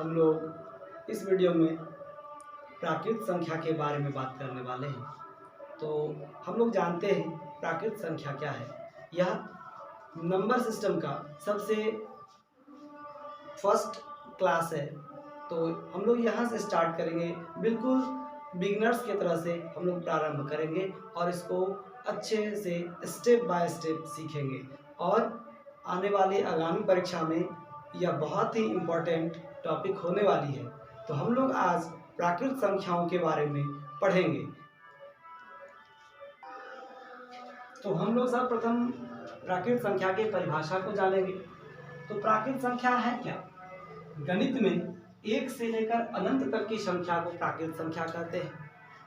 हम लोग इस वीडियो में प्राकृत संख्या के बारे में बात करने वाले हैं। तो हम लोग जानते हैं प्राकृत संख्या क्या है। यह नंबर सिस्टम का सबसे फर्स्ट क्लास है। तो हम लोग यहाँ से स्टार्ट करेंगे, बिल्कुल बिगिनर्स की तरह से हम लोग प्रारंभ करेंगे और इसको अच्छे से स्टेप बाय स्टेप सीखेंगे। और आने वाली आगामी परीक्षा में यह बहुत ही इम्पोर्टेंट टॉपिक होने वाली है। तो हम लोग आज प्राकृत संख्याओं के बारे में पढ़ेंगे। तो हम लोग सर्वप्रथम प्राकृत संख्या की परिभाषा को जानेंगे। तो प्राकृत संख्या है क्या? गणित में एक से लेकर अनंत तक की संख्या को प्राकृत संख्या कहते हैं।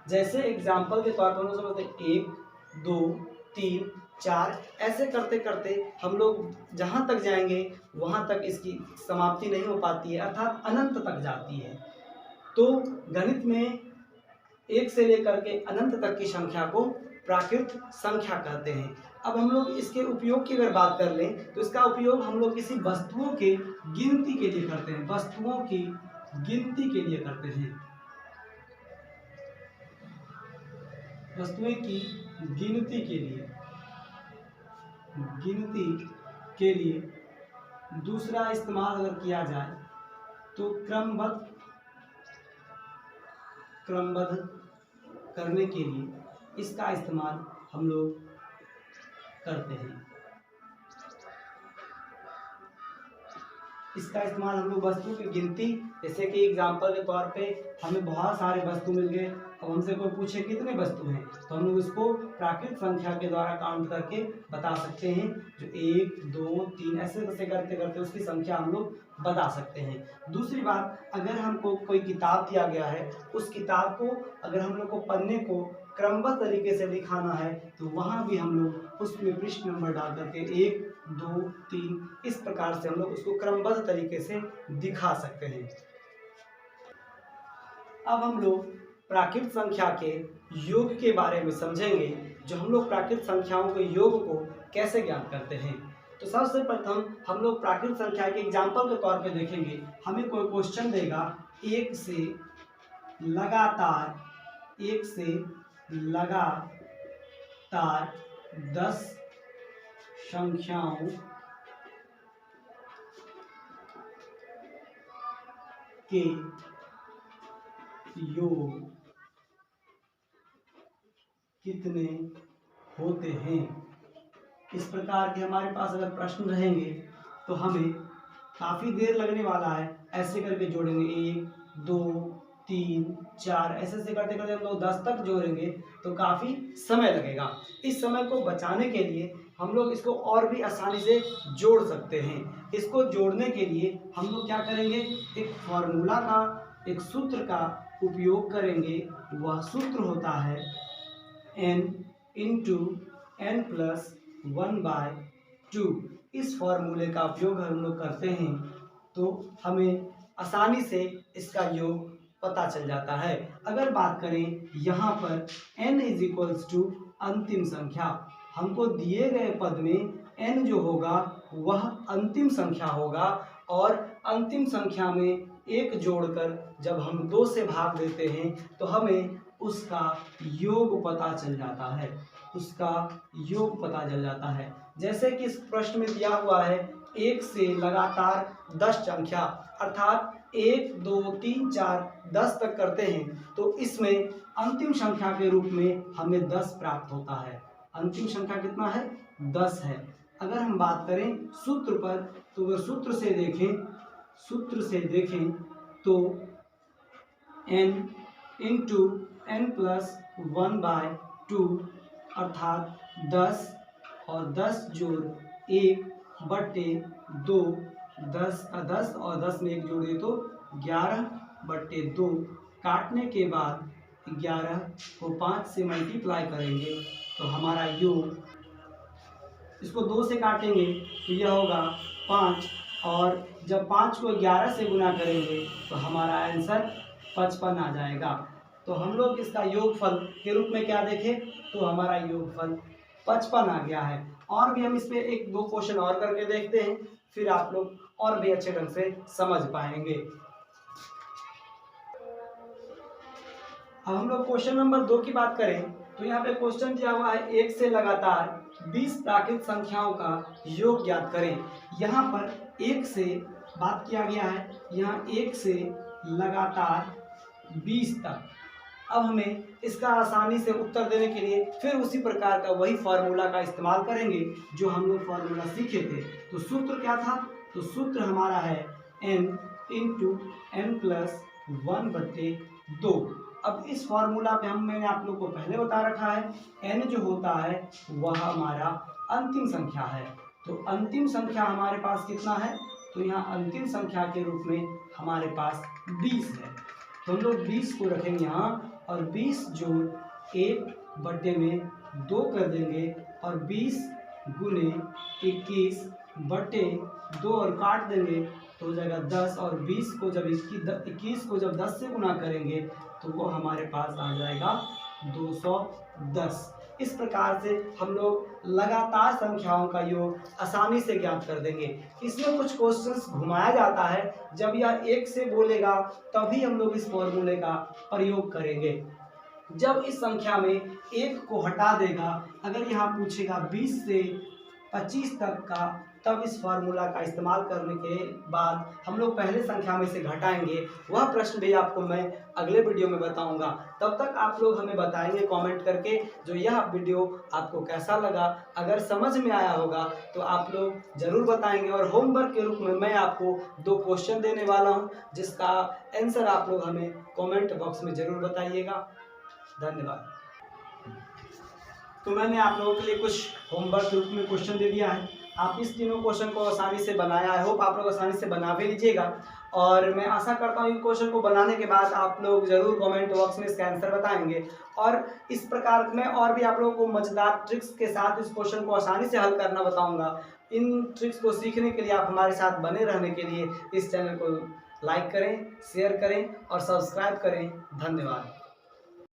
जैसे एग्जाम्पल के तौर पर हम लोग समझते हैं 1, 2, 3, 4 ऐसे करते करते हम लोग जहाँ तक जाएंगे वहाँ तक इसकी समाप्ति नहीं हो पाती है, अर्थात अनंत तक जाती है। तो गणित में एक से लेकर के अनंत तक की संख्या को प्राकृत संख्या कहते हैं। अब हम लोग इसके उपयोग की अगर बात कर लें तो इसका उपयोग हम लोग किसी वस्तुओं के गिनती के लिए करते हैं। वस्तुओं की गिनती के लिए करते हैं। वस्तुएं की गिनती के लिए दूसरा इस्तेमाल अगर किया जाए तो क्रमबद्ध करने के लिए इसका इस्तेमाल हम लोग करते हैं। इसका इस्तेमाल हम लोग वस्तु की गिनती, जैसे कि एग्जाम्पल के तौर पे हमें बहुत सारे वस्तु मिल गए, अब हमसे कोई पूछे कितने वस्तु हैं तो हम लोग इसको प्राकृत संख्या के द्वारा काउंट करके बता सकते हैं। जो 1, 2, 3 ऐसे ऐसे करते करते उसकी संख्या हम लोग बता सकते हैं। दूसरी बात, अगर हमको कोई किताब दिया गया है, उस किताब को अगर हम लोग को पन्ने को क्रमबद्ध तरीके से दिखाना है तो वहाँ भी हम लोग उसमें पृष्ठ नंबर डाल करके 1, 2, 3 इस प्रकार से हम लोग उसको क्रमबद्ध तरीके से दिखा सकते हैं। अब हम लोग प्राकृत संख्या के योग के बारे में समझेंगे। जो हम लोग प्राकृत संख्याओं के योग को कैसे ज्ञात करते हैं। तो सबसे प्रथम हम लोग प्राकृत संख्या के एग्जाम्पल के तौर पे देखेंगे। हमें कोई क्वेश्चन देगा, एक से लगातार 10 संख्याओं के योग कितने होते हैं। इस प्रकार के हमारे पास अगर प्रश्न रहेंगे तो हमें काफ़ी देर लगने वाला है। ऐसे करके जोड़ेंगे 1, 2, 3, 4 ऐसे ऐसे करते करते हम लोग 10 तक जोड़ेंगे तो काफ़ी समय लगेगा। इस समय को बचाने के लिए हम लोग इसको और भी आसानी से जोड़ सकते हैं। इसको जोड़ने के लिए हम लोग क्या करेंगे, एक फॉर्मूला का, एक सूत्र का उपयोग करेंगे। वह सूत्र होता है n × n+1/2। इस फॉर्मूले का उपयोग हम लोग करते हैं तो हमें आसानी से इसका योग पता चल जाता है। अगर बात करें यहाँ पर n = अंतिम संख्या, हमको दिए गए पद में n जो होगा वह अंतिम संख्या होगा और अंतिम संख्या में 1 जोड़कर जब हम 2 से भाग देते हैं तो हमें उसका योग पता चल जाता है। जैसे कि इस प्रश्न में दिया हुआ है, एक से लगातार 10 संख्या, अर्थात 1, 2, 3, 4, 10 तक करते हैं तो इसमें अंतिम संख्या के रूप में हमें 10 प्राप्त होता है। अंतिम संख्या कितना है? 10 है। अगर हम बात करें सूत्र पर तो अगर सूत्र से देखें तो n × n+1/2 अर्थात 10 और 10 जोड़ 1/2, 10 और 10 में 1 जोड़े तो 11/2। काटने के बाद 11 को 5 से मल्टीप्लाई करेंगे तो हमारा योग, इसको 2 से काटेंगे तो यह होगा 5 और जब 5 को 11 से गुना करेंगे तो हमारा आंसर 55 आ जाएगा। तो हम लोग इसका योगफल के रूप में क्या देखें तो हमारा योगफल 55 आ गया है। और भी हम इस पे 1-2 क्वेश्चन और करके देखते हैं, फिर आप लोग और भी अच्छे ढंग से समझ पाएंगे। अब हम लोग क्वेश्चन नंबर 2 की बात करें तो यहाँ पे क्वेश्चन दिया हुआ है 1 से लगातार 20 प्राकृत संख्याओं का योग ज्ञात करें। यहाँ पर 1 से बात किया गया है, यहाँ 1 से लगातार 20 तक। अब हमें इसका आसानी से उत्तर देने के लिए फिर उसी प्रकार का वही फार्मूला का इस्तेमाल करेंगे जो हम लोग फार्मूला सीखे थे। तो सूत्र क्या था? तो सूत्र हमारा है n इंटू एन प्लस 1/2। अब इस फार्मूला पे मैंने आप लोग को पहले बता रखा है n जो होता है वह हमारा अंतिम संख्या है। तो अंतिम संख्या हमारे पास कितना है? तो यहाँ अंतिम संख्या के रूप में हमारे पास 20 है। तो हम लोग 20 को रखेंगे यहाँ और 20 जोड़ 1/2 कर देंगे और 20 गुने 21/2 और काट देंगे तो हो जाएगा 10। और 20 को जब 21 को जब 10 से गुना करेंगे तो वो हमारे पास आ जाएगा 210। इस प्रकार से हम लोग लगातार संख्याओं का योग आसानी से ज्ञात कर देंगे। इसमें कुछ क्वेश्चंस घुमाया जाता है, जब यह 1 से बोलेगा तभी हम लोग इस फॉर्मूले का प्रयोग करेंगे। जब इस संख्या में 1 को हटा देगा, अगर यहाँ पूछेगा 20 से 25 तक का, तब इस फार्मूला का इस्तेमाल करने के बाद हम लोग पहले संख्या में से घटाएंगे। वह प्रश्न भी आपको मैं अगले वीडियो में बताऊंगा। तब तक आप लोग हमें बताएंगे कमेंट करके जो यह वीडियो आपको कैसा लगा। अगर समझ में आया होगा तो आप लोग ज़रूर बताएंगे। और होमवर्क के रूप में मैं आपको 2 क्वेश्चन देने वाला हूँ, जिसका आंसर आप लोग हमें कॉमेंट बॉक्स में ज़रूर बताइएगा। धन्यवाद। तो मैंने आप लोगों के लिए कुछ होमवर्क के रूप में क्वेश्चन दे दिया है। आप इस तीनों क्वेश्चन को आसानी से बनाया, आई होप आप लोग आसानी से बना भी लीजिएगा। और मैं आशा करता हूँ इन क्वेश्चन को बनाने के बाद आप लोग ज़रूर कमेंट बॉक्स में इसका आंसर बताएंगे। और इस प्रकार में और भी आप लोगों को मज़ेदार ट्रिक्स के साथ इस क्वेश्चन को आसानी से हल करना बताऊँगा। इन ट्रिक्स को सीखने के लिए आप हमारे साथ बने रहने के लिए इस चैनल को लाइक करें, शेयर करें और सब्सक्राइब करें। धन्यवाद।